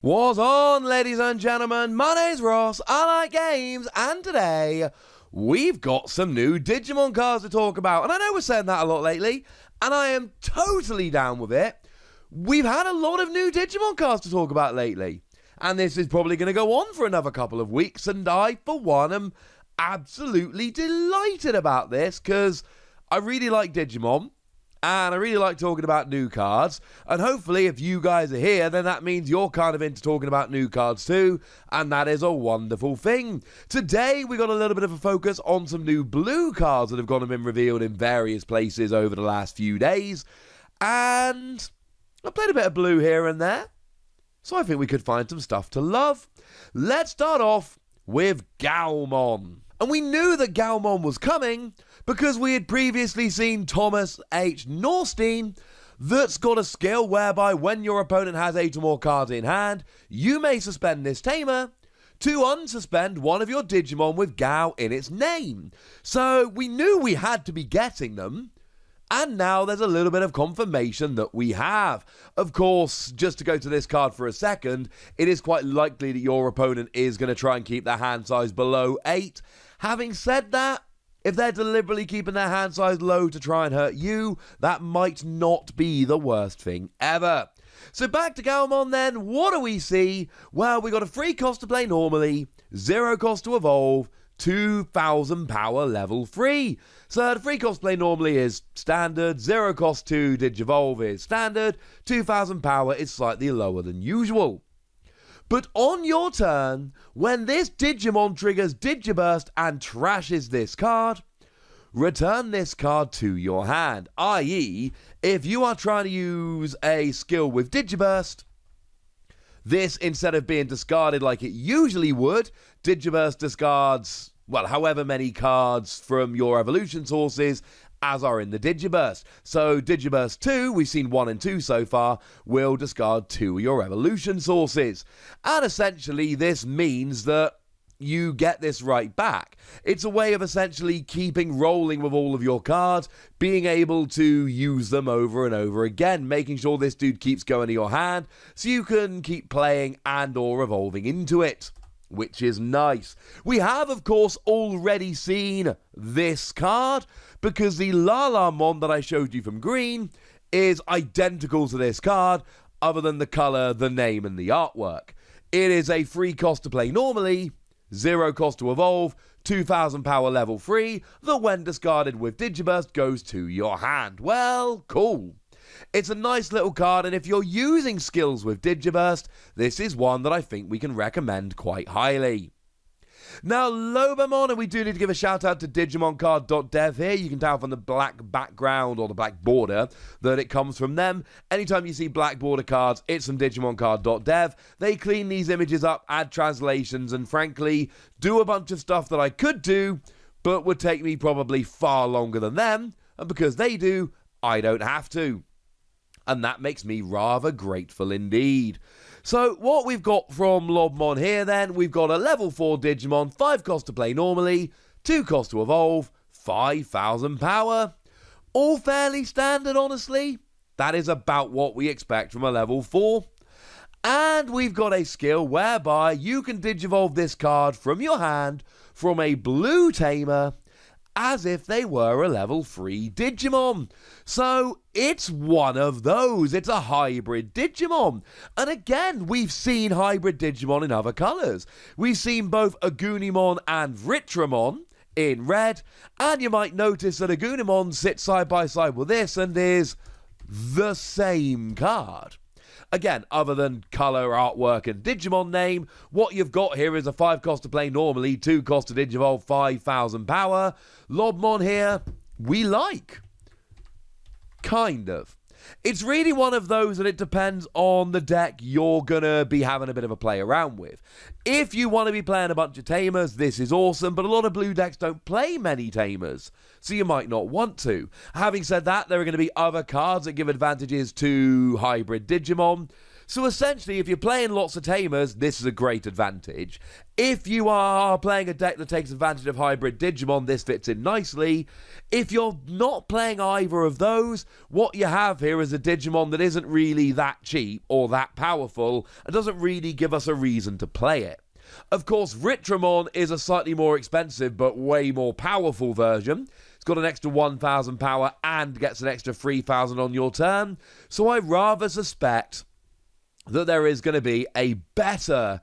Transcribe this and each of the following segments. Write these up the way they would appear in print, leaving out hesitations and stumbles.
What's on, ladies and gentlemen? My name's Ross, I like games, and today we've got some new Digimon cards to talk about. And I know we're saying that a lot lately, and I am totally down with it. We've had a lot of new Digimon cards to talk about lately, and this is probably going to go on for another couple of weeks, and I, for one, am absolutely delighted about this, because I really like Digimon. And I really like talking about new cards. And hopefully if you guys are here, then that means you're kind of into talking about new cards too. And that is a wonderful thing. Today we got a little bit of a focus on some new blue cards that have gone and been revealed in various places over the last few days. And I played a bit of blue here and there. So I think we could find some stuff to love. Let's start off with Gaomon. And we knew that Gaomon was coming because we had previously seen Thomas H. Norstein that's got a skill whereby when your opponent has 8 or more cards in hand, you may suspend this tamer to unsuspend one of your Digimon with Gao in its name. So we knew we had to be getting them, and now there's a little bit of confirmation that we have. Of course, just to go to this card for a second, it is quite likely that your opponent is going to try and keep their hand size below 8. Having said that, if they're deliberately keeping their hand size low to try and hurt you, that might not be the worst thing ever. So back to Gaomon then, what do we see? Well, we got a free cost to play normally, 0 cost to evolve, 2,000 power level 3. So the free cost to play normally is standard, 0 cost to Digivolve is standard, 2,000 power is slightly lower than usual. But on your turn, when this Digimon triggers Digiburst and trashes this card, return this card to your hand. I.e., if you are trying to use a skill with Digiburst, this, instead of being discarded like it usually would, Digiburst discards, well, however many cards from your evolution sources as are in the Digiburst. So Digiburst 2, we've seen 1 and 2 so far, will discard 2 of your evolution sources. And essentially this means that you get this right back. It's a way of essentially keeping rolling with all of your cards, being able to use them over and over again, making sure this dude keeps going to your hand so you can keep playing and or evolving into it, which is nice. We have, of course, already seen this card because the Lobomon that I showed you from green is identical to this card other than the color, the name, and the artwork. It is a free cost to play normally, 0 cost to evolve, 2,000 power level 3, that when discarded with Digiburst goes to your hand. Well, cool. It's a nice little card, and if you're using skills with Digiburst, this is one that I think we can recommend quite highly. Now, Lobomon, and we do need to give a shout out to DigimonCard.dev here. You can tell from the black background or the black border that it comes from them. Anytime you see black border cards, it's from DigimonCard.dev. They clean these images up, add translations, and frankly, do a bunch of stuff that I could do, but would take me probably far longer than them. And because they do, I don't have to. And that makes me rather grateful indeed. So what we've got from Lobomon here then, we've got a level 4 Digimon, 5 cost to play normally, 2 cost to evolve, 5,000 power. All fairly standard, honestly. That is about what we expect from a level 4. And we've got a skill whereby you can Digivolve this card from your hand from a blue tamer as if they were a level 3 Digimon. So it's one of those. It's a hybrid Digimon. And again, we've seen hybrid Digimon in other colours. We've seen both Agunimon and Vritramon in red. And you might notice that Agunimon sits side by side with this and is the same card. Again, other than colour, artwork and Digimon name, what you've got here is a 5 cost to play normally, 2 cost to Digivolve, 5,000 power. Lobomon here, we like. Kind of. It's really one of those that it depends on the deck you're going to be having a bit of a play around with. If you want to be playing a bunch of tamers, this is awesome, but a lot of blue decks don't play many tamers, so you might not want to. Having said that, there are going to be other cards that give advantages to hybrid Digimon. So essentially, if you're playing lots of tamers, this is a great advantage. If you are playing a deck that takes advantage of hybrid Digimon, this fits in nicely. If you're not playing either of those, what you have here is a Digimon that isn't really that cheap or that powerful and doesn't really give us a reason to play it. Of course, Ritramon is a slightly more expensive but way more powerful version. It's got an extra 1,000 power and gets an extra 3,000 on your turn. So I rather suspect that there is going to be a better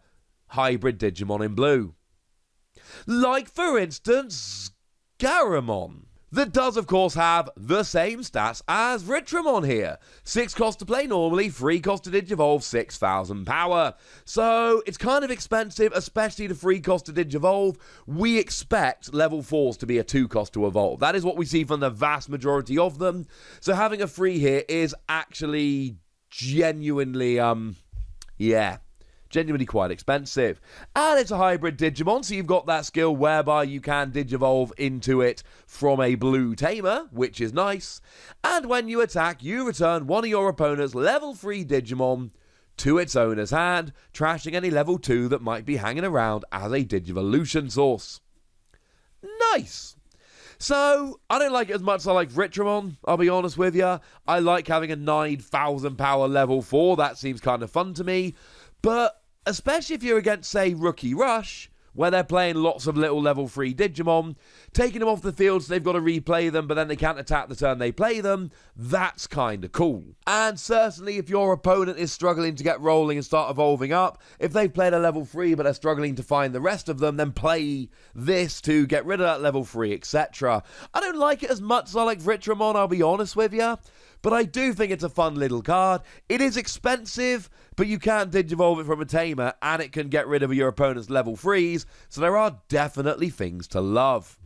hybrid Digimon in blue. Like, for instance, Garummon. That does, of course, have the same stats as Ritramon here. 6 cost to play normally, 3 cost to Digivolve, 6,000 power. So it's kind of expensive, especially the 3 cost to Digivolve. We expect level 4s to be a 2 cost to evolve. That is what we see from the vast majority of them. So having a 3 here is actually genuinely, genuinely quite expensive. And it's a hybrid Digimon, so you've got that skill whereby you can Digivolve into it from a blue tamer, which is nice. And when you attack, you return one of your opponent's level 3 Digimon to its owner's hand, trashing any level 2 that might be hanging around as a Digivolution source. Nice! So, I don't like it as much as I like Ritramon, I'll be honest with you. I like having a 9,000 power level 4, that seems kind of fun to me. But especially if you're against, say, Rookie Rush, where they're playing lots of little level 3 Digimon, taking them off the field so they've got to replay them, but then they can't attack the turn they play them, that's kind of cool. And certainly if your opponent is struggling to get rolling and start evolving up, if they've played a level 3 but they're struggling to find the rest of them, then play this to get rid of that level 3, etc. I don't like it as much as I like Ritramon, I'll be honest with you. But I do think it's a fun little card. It is expensive, but you can Digivolve it from a tamer, and it can get rid of your opponent's level 3s, so there are definitely things to love.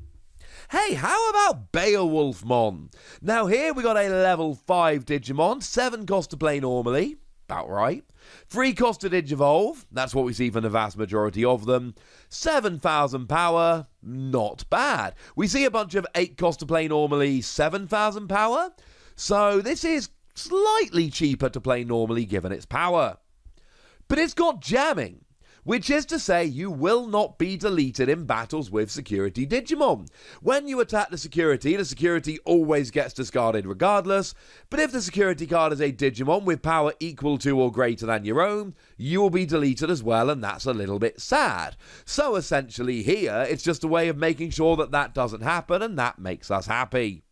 Hey, how about Beowolfmon? Now here we got a level 5 Digimon, 7 cost to play normally, about right. 3 cost to Digivolve, that's what we see from the vast majority of them. 7,000 power, not bad. We see a bunch of 8 cost to play normally, 7,000 power. So this is slightly cheaper to play normally given its power. But it's got jamming, which is to say you will not be deleted in battles with security Digimon. When you attack the security always gets discarded regardless, but if the security card is a Digimon with power equal to or greater than your own, you will be deleted as well, and that's a little bit sad. So essentially here, it's just a way of making sure that that doesn't happen, and that makes us happy.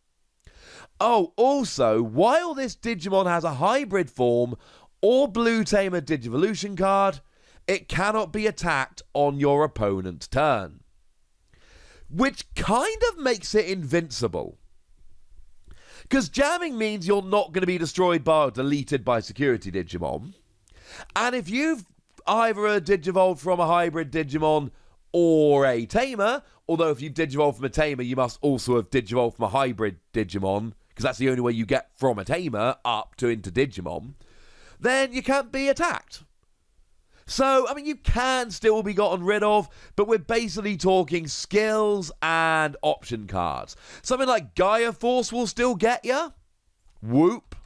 Oh, also, while this Digimon has a hybrid form or blue tamer Digivolution card, it cannot be attacked on your opponent's turn. Which kind of makes it invincible. Because jamming means you're not going to be destroyed by or deleted by security Digimon. And if you've either Digivolved from a hybrid Digimon or a tamer, although if you've Digivolved from a tamer, you must also have Digivolved from a hybrid Digimon, because that's the only way you get from a tamer up to into Digimon, then you can't be attacked. So, I mean, you can still be gotten rid of, but we're basically talking skills and option cards. Something like Gaia Force will still get you. Whoop.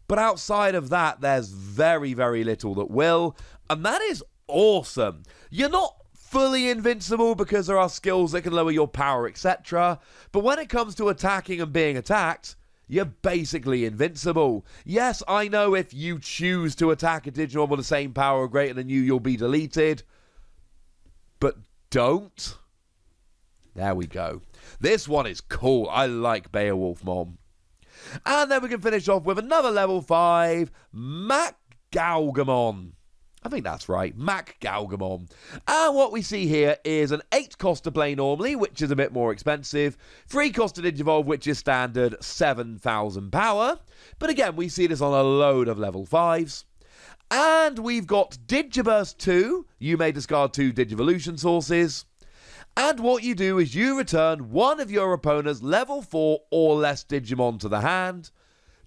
But outside of that, there's very, very little that will, and that is awesome. You're not fully invincible because there are skills that can lower your power, etc. But when it comes to attacking and being attacked, you're basically invincible. Yes, I know if you choose to attack a Digimon with the same power or greater than you, you'll be deleted. But don't. There we go. This one is cool. I like Beowolfmon. And then we can finish off with another level 5, Gaomon. I think that's right, Gaomon. And what we see here is an 8 cost to play normally, which is a bit more expensive. 3 cost to Digivolve, which is standard, 7,000 power. But again, we see this on a load of level 5s. And we've got Digiburst 2. You may discard 2 Digivolution sources. And what you do is you return one of your opponent's level 4 or less Digimon to the hand,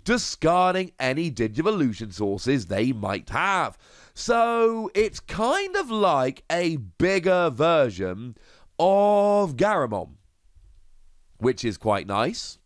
discarding any Digivolution sources they might have. So it's kind of like a bigger version of Garummon, which is quite nice.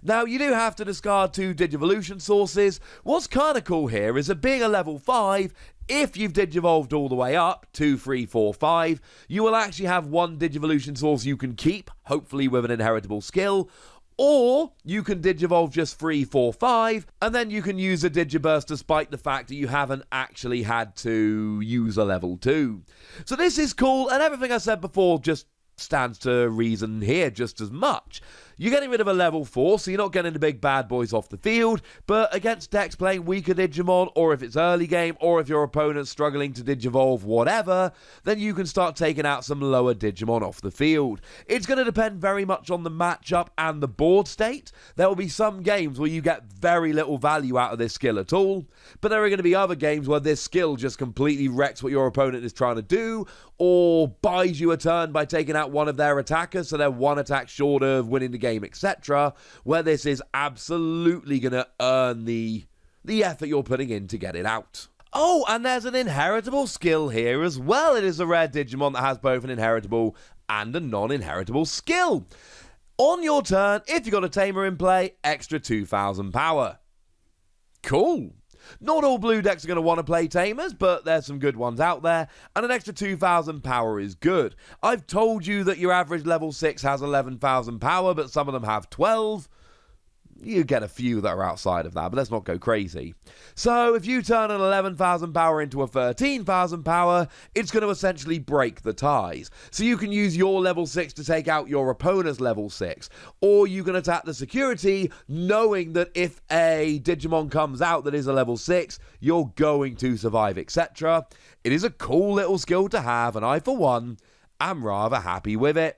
Now, you do have to discard 2 Digivolution sources. What's kind of cool here is that being a level 5, if you've Digivolved all the way up, 2, 3, 4, 5, you will actually have 1 Digivolution source you can keep, hopefully with an inheritable skill, or you can Digivolve just 3, 4, 5, and then you can use a Digiburst despite the fact that you haven't actually had to use a level 2. So this is cool, and everything I said before just stands to reason here just as much. You're getting rid of a level 4, so you're not getting the big bad boys off the field, but against decks playing weaker Digimon, or if it's early game, or if your opponent's struggling to Digivolve, whatever, then you can start taking out some lower Digimon off the field. It's going to depend very much on the matchup and the board state. There will be some games where you get very little value out of this skill at all, but there are going to be other games where this skill just completely wrecks what your opponent is trying to do, or buys you a turn by taking out one of their attackers, so they're 1 attack short of winning the game, etc., where this is absolutely going to earn the effort you're putting in to get it out. Oh, and there's an inheritable skill here as well. It is a rare Digimon that has both an inheritable and a non-inheritable skill. On your turn, if you've got a Tamer in play, extra 2,000 power. Cool. Not all blue decks are going to want to play Tamers, but there's some good ones out there, and an extra 2,000 power is good. I've told you that your average level 6 has 11,000 power, but some of them have 12. You get a few that are outside of that, but let's not go crazy. So if you turn an 11,000 power into a 13,000 power, it's going to essentially break the ties. So you can use your level 6 to take out your opponent's level 6, or you can attack the security knowing that if a Digimon comes out that is a level 6, you're going to survive, etc. It is a cool little skill to have, and I, for one, am rather happy with it.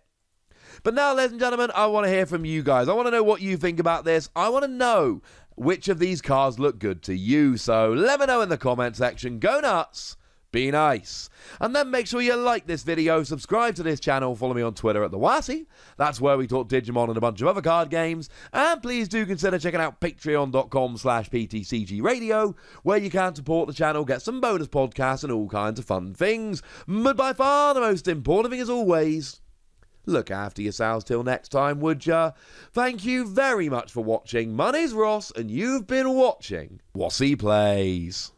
But now, ladies and gentlemen, I want to hear from you guys. I want to know what you think about this. I want to know which of these cards look good to you. So let me know in the comment section. Go nuts. Be nice. And then make sure you like this video, subscribe to this channel, follow me on Twitter at TheWasi. That's where we talk Digimon and a bunch of other card games. And please do consider checking out patreon.com/PTCG Radio, where you can support the channel, get some bonus podcasts and all kinds of fun things. But by far the most important thing, as always, look after yourselves till next time, would ya? Thank you very much for watching. My name's Ross, and you've been watching Wasi Plays.